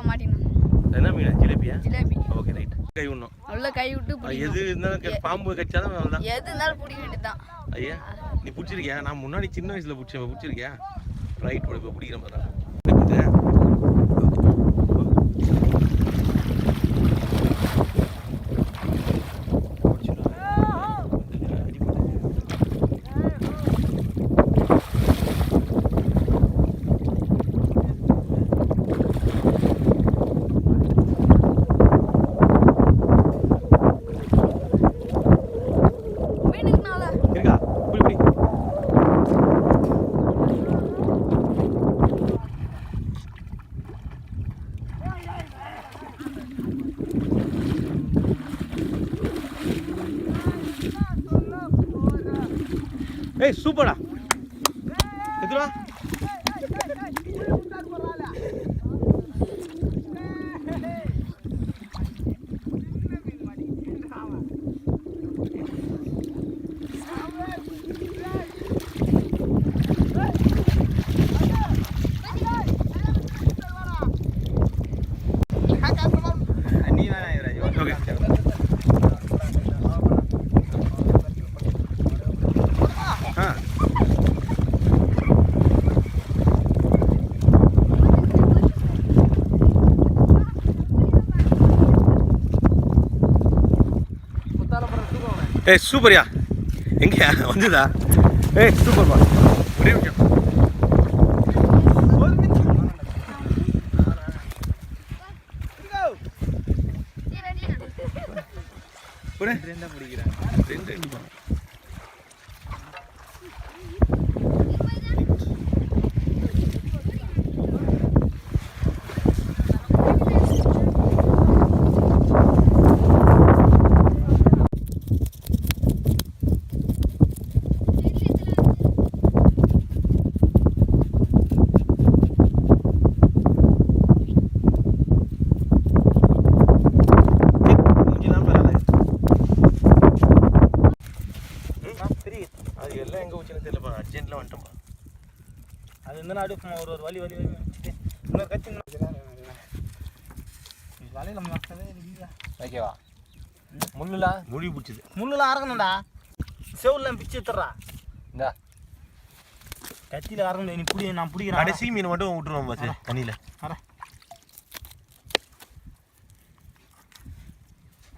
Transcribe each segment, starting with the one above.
மாட்டினா என்ன மீன் ஜிலேபியா ஜிலேபி ஓகே ரைட் கை விடணும் நல்லா கை விட்டு பிடிக்கணும் எது இருந்தாலும் பாம்பு கடிச்சாலும் அவ்வளோதான் எது இருந்தாலும் பிடிக்க வேண்டியதுதான் ஐயா நீ பிடிச்சிருக்கியா நான் முன்னாடி சின்ன வயசுல பிடிச்சிருக்கியா ரைட் இப்போ பிடிக்கிற மாதிரி ஏய் சூப்பரா எதுடா ஏய் சூப்பர்யா எங்கயா வந்துதா ஏய் சூப்பர்ப்பா ஒரே நிமிஷம் ரெண்டா பிடிக்கிறேன் ரெண்டு அது இந்த நாடு ஒரு வலி வலி இன்னொரு கட்சி வலையில ஓகேவா முள்ளுலாம் முடி பிடிச்சது முள்ளுலாம் அறக்கணும்டா செவுலாம் பிச்சு தர்றா இந்தா கத்தியில் அறக்கணும் நீ பிடி நான் பிடிக்கிறேன் கடைசி மீன் மட்டும் விட்டுருவோம் பாஸ் தண்ணியில் அரை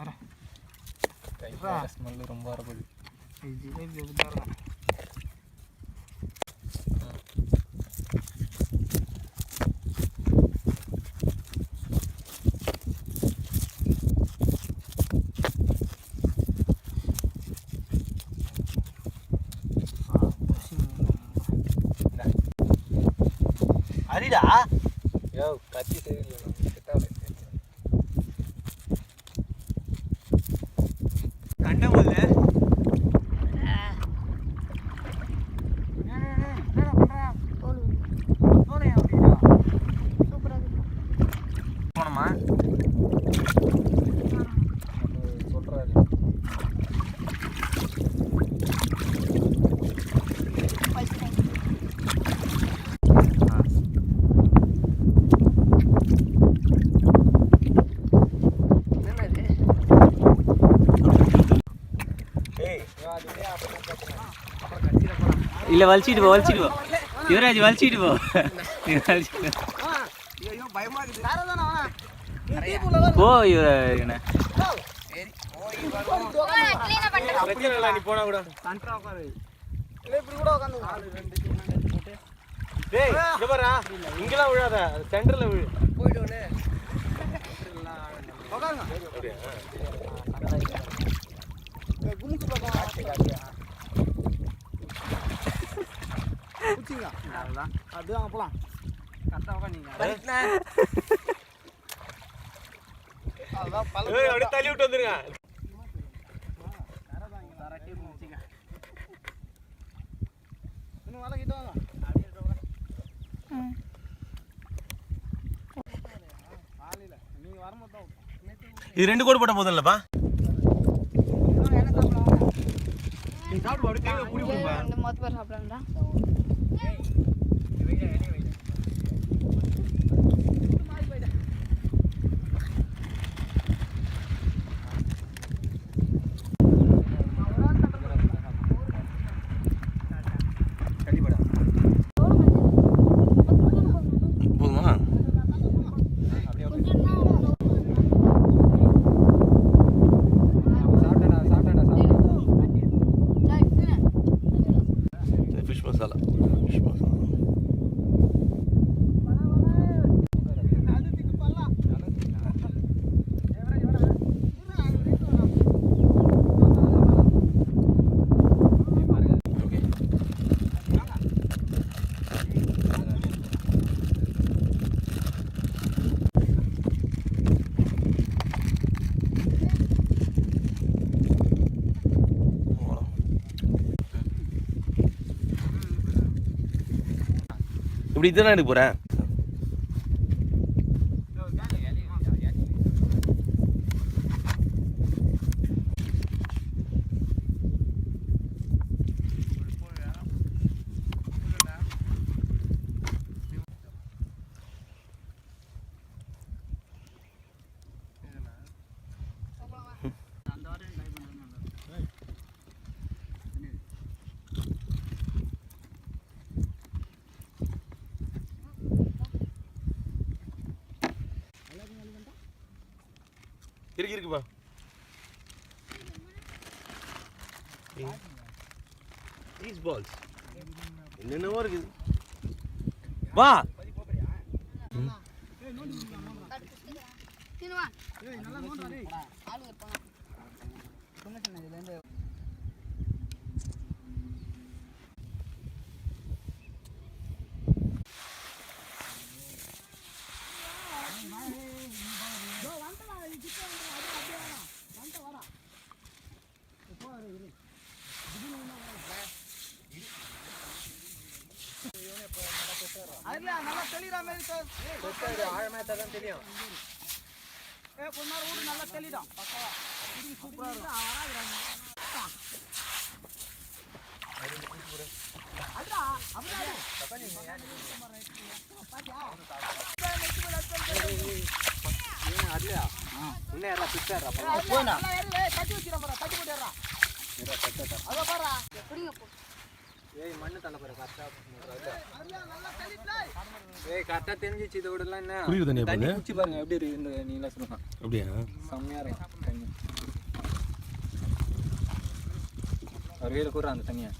அரை ஸ்மெல்லு ரொம்ப வரப்போகுது ஜிலேபி எப்படி இருக்கும் அரிடா யோ கத்தி தெரியல கண்ட போல போனமா சொல்றாரு இல்லை வலிச்சிட்டு போ யுவராஜ் வலிச்சிட்டு போ போ யுவராஜ் நீ போனா கூட இங்கெல்லாம் விழாத சென்டர்ல விழு போயிடுவோன்னு அது போலாம் அப்படியே தள்ளி விட்டு வந்துருங்க இது ரெண்டு கோடு போட்ட போதும் இல்லப்பா நீ சாப்பிடு அப்படியே குடி குடிப்பா இந்த மொத்த பேர் சாப்பிடறா இப்படி தானே எடுக்க போகிறேன். இருக்குப்பா. These balls என்னென்னவோ இருக்குது. வா நல்லா தெளிற மாதிரி ஆழமா தான் தெரியும். கொஞ்ச நேரம் ஊடு நல்லா தெளிடும். பக்கவா இது சூப்பரா இருக்கும். அடடா அப்படியே தக்காளி பாத்தியா ஏன் அடலையா உன்ன ஏறா பிச்சறா போனா கட்டி வச்சிரா பாரு கட்டி போடுறா ஏறா கட்டடா அத பாரு எப்படிங்க போ ஏய் மண்ணு தள்ள பாரு கரெக்ட்டா நல்லா தெளிப்ல ஏய் கரெக்ட்டா தெரிஞ்சிச்சு இதோடலாம் என்ன குளிர் தண்ணி தண்ணி குச்சி பாருங்க எப்படி இருக்கு இந்த நீல சொல்லுங்க அப்படியே செம்மையா இருக்கு தண்ணி அருவியில கூற அந்த தண்ணியா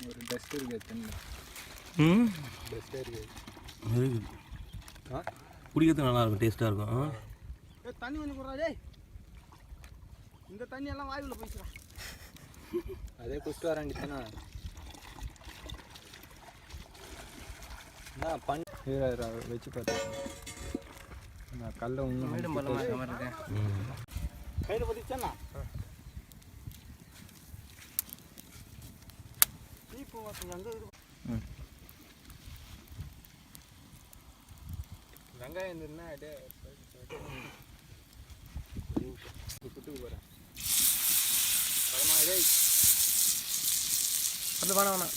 ஒரு டஸ்ட் இருக்கு தண்ணி டஸ்ட் இருக்கு குடிக்கிறதுக்கு நல்லா இருக்கும், டேஸ்ட்டாக இருக்கும். தண்ணி கொஞ்சம் போடுறா டேய், இந்த தண்ணி எல்லாம் வாயுல போயிடுறா. அதே குடிச்சிட்டு வரேன் தானே. நான் வச்சு பார்த்தேன் நான் கல்லை ஒன்றும் கையில் பற்றிச்சேண்ணா வெங்காயம் இருந்ததுன்னா அப்படியே சுட்டுக்கு போகிறேன் டேய் அது வேணாம் வேணாம்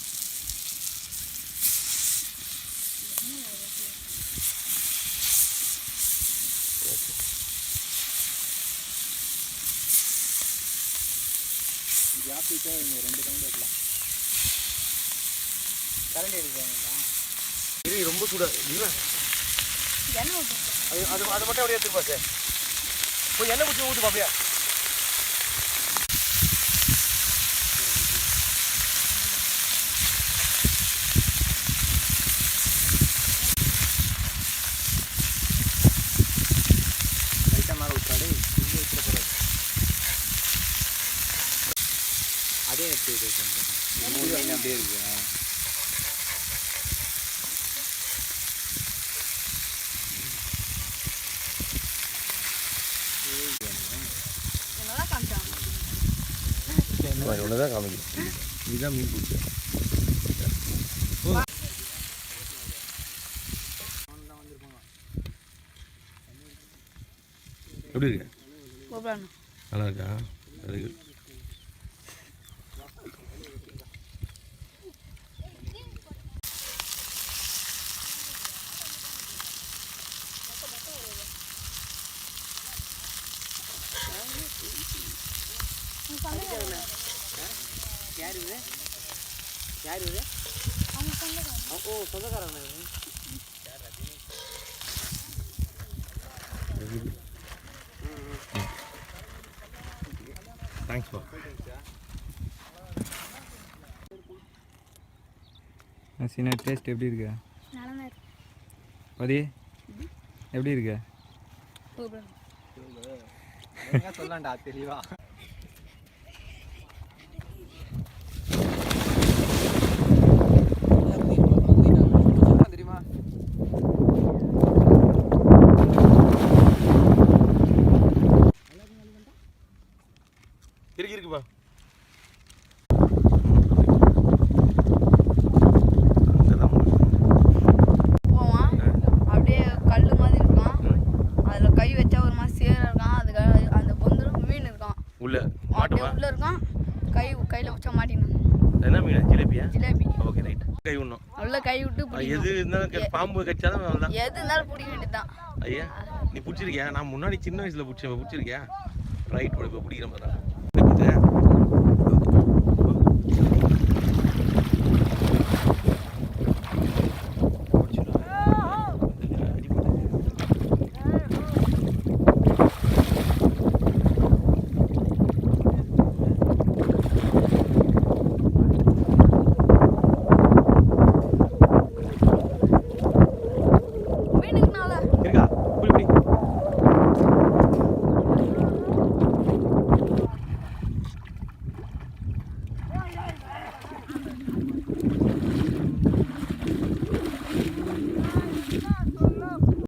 ஜாப்பிட்டே இங்கே 2 ரவுண்டு வைக்கலாம். கரண்ட் எடுக்கிறாங்களா? இது ரொம்ப சூடாக அது மட்டும் அப்படியே எடுத்துருப்பா சார். போய் எண்ணெய் ஊற்றி ஊற்றுப்பா அப்படியே. லைட்டாக மேலே ஊற்றாடு இங்கே ஊற்றுற போகிறது அதே எடுத்து அப்படியே இருக்கு. ஒன்றுதான் காமிக்கும். இதுதான் மீன் பிடிச்ச எப்படி இருக்கு? நல்லா இருக்கா? Very good. யார் இது? யார் இது? ஓ சொந்தக்காரங்க. தேங்க்ஸ் பா. சீனா டேஸ்ட் எப்படி இருக்கு? நல்லா இருக்கு. பதி எப்படி இருக்கு? சூப்பர். சொல்லலாம்டா தெளிவா. தெரியுமா இருக்குப்பா. போவான் அப்படியே கல் மாதிரி இருக்கான். அதுல கை வச்சா ஒரு மாதிரி சேர இருக்கான். அதுக்கு அந்த பொந்துல மீன் இருக்கான். உள்ள அப்படியே மாட்டுமா? உள்ள இருக்கான். கையில வச்சா மாட்டினான். என்ன மீன்? ஜிலேபியா? ஜிலேபி. Okay right. கை விடணும். உள்ள கை விட்டு எது பிடிக்கணும். இருந்தாலும் பாம்பு கடிச்சாலும் அவ்வளோதான். எது இருந்தாலும் பிடிக்க வேண்டியதுதான். ஐயா நீ பிடிச்சிருக்கியா? நான் முன்னாடி சின்ன வயசுல பிடிச்சிருக்கியா? ரைட் இப்போ பிடிக்கிற மாதிரி தான்.